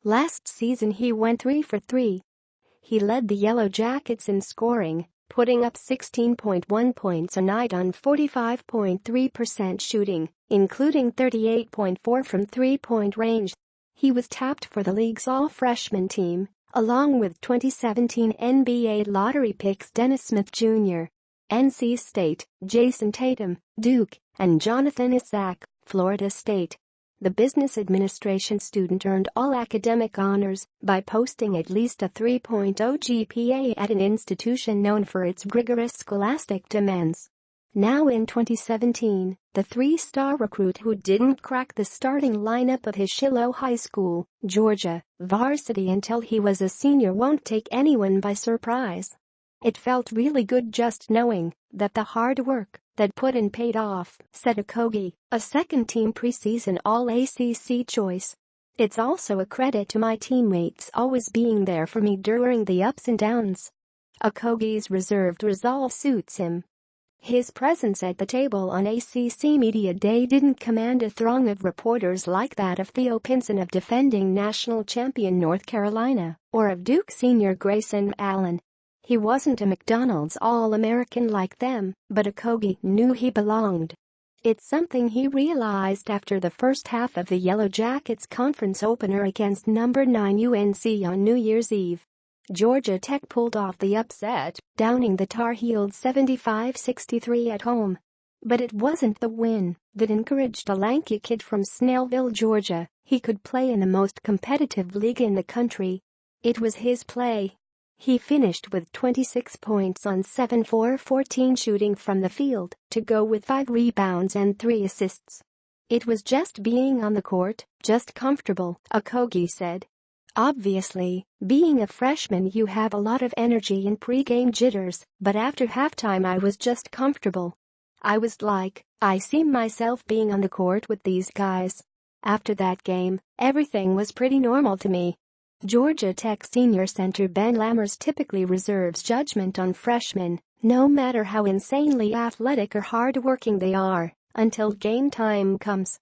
Last season he went 3 for 3. He led the Yellow Jackets in scoring, putting up 16.1 points a night on 45.3% shooting, including 38.4 from three-point range. He was tapped for the league's all-freshman team, along with 2017 NBA lottery picks Dennis Smith Jr., NC State, Jason Tatum, Duke, and Jonathan Isaac, Florida State. The business administration student earned all academic honors by posting at least a 3.0 GPA at an institution known for its rigorous scholastic demands. Now in 2017, the three-star recruit who didn't crack the starting lineup of his Shiloh High School, Georgia, varsity until he was a senior won't take anyone by surprise. It felt really good just knowing that the hard work that put in paid off, said Okogie, a second-team preseason All-ACC choice. It's also a credit to my teammates always being there for me during the ups and downs. Okogie's reserved resolve suits him. His presence at the table on ACC Media Day didn't command a throng of reporters like that of Theo Pinson of defending national champion North Carolina or of Duke senior Grayson Allen. He wasn't a McDonald's All-American like them, but Okogie knew he belonged. It's something he realized after the first half of the Yellow Jackets conference opener against number 9 UNC on New Year's Eve. Georgia Tech pulled off the upset, downing the Tar Heels 75-63 at home. But it wasn't the win that encouraged a lanky kid from Snellville, Georgia. He could play in the most competitive league in the country. It was his play. He finished with 26 points on 7 for 14 shooting from the field, to go with 5 rebounds and 3 assists. It was just being on the court, just comfortable, Okogie said. Obviously, being a freshman you have a lot of energy and pre-game jitters, but after halftime I was just comfortable. I was like, I see myself being on the court with these guys. After that game, everything was pretty normal to me. Georgia Tech senior center Ben Lammers typically reserves judgment on freshmen, no matter how insanely athletic or hard-working they are, until game time comes.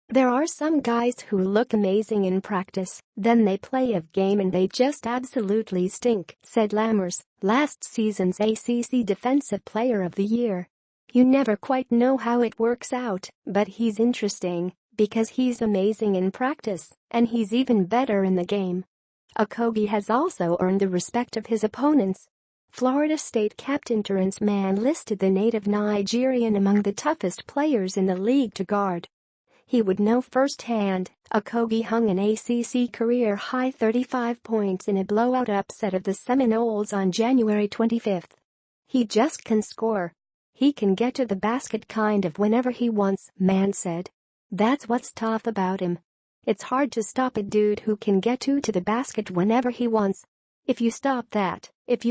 There are some guys who look amazing in practice, then they play a game and they just absolutely stink, said Lammers, last season's ACC Defensive Player of the Year. You never quite know how it works out, but he's interesting, because he's amazing in practice, and he's even better in the game. Okogie has also earned the respect of his opponents. Florida State captain Terrence Mann listed the native Nigerian among the toughest players in the league to guard. He would know firsthand. Okogie hung an ACC career-high 35 points in a blowout upset of the Seminoles on January 25. He just can score. He can get to the basket kind of whenever he wants, Mann said. That's what's tough about him. It's hard to stop a dude who can get to the basket whenever he wants. If you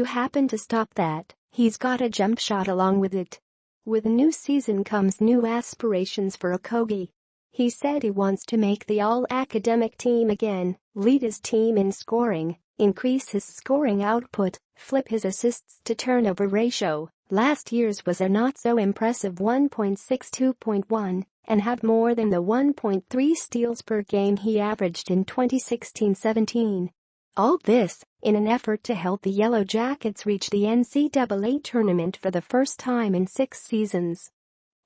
happen to stop that, he's got a jump shot along with it. With a new season comes new aspirations for Okogie. He said he wants to make the all-academic team again, lead his team in scoring, increase his scoring output, flip his assists-to-turnover ratio. Last year's was a not-so-impressive 1.62.1, and have more than the 1.3 steals per game he averaged in 2016-17. All this, in an effort to help the Yellow Jackets reach the NCAA tournament for the first time in 6 seasons.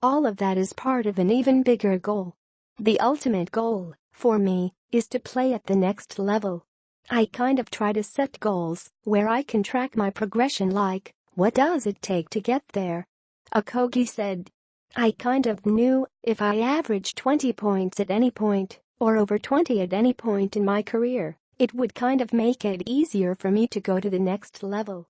All of that is part of an even bigger goal. The ultimate goal, for me, is to play at the next level. I kind of try to set goals where I can track my progression, like, what does it take to get there? Okogie said. I kind of knew if I averaged 20 points at any point, or over 20 at any point in my career, it would kind of make it easier for me to go to the next level.